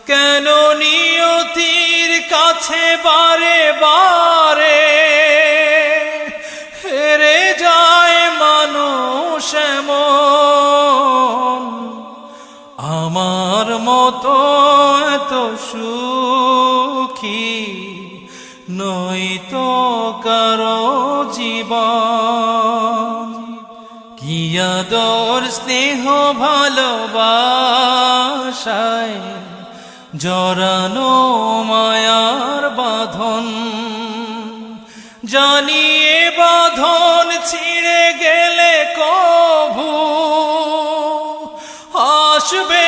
কেন নিয়তির কাছে বারে বারে হেরে যায় মানুষ এমন? আমার মতো এত সুখী নয়তো কারো জীবন। কি আদর স্নেহ ভালোবাসায় জড়ানো মায়ার বাঁধন, জানিয়ে বাঁধন ছিঁড়ে গেলে কভু আসবে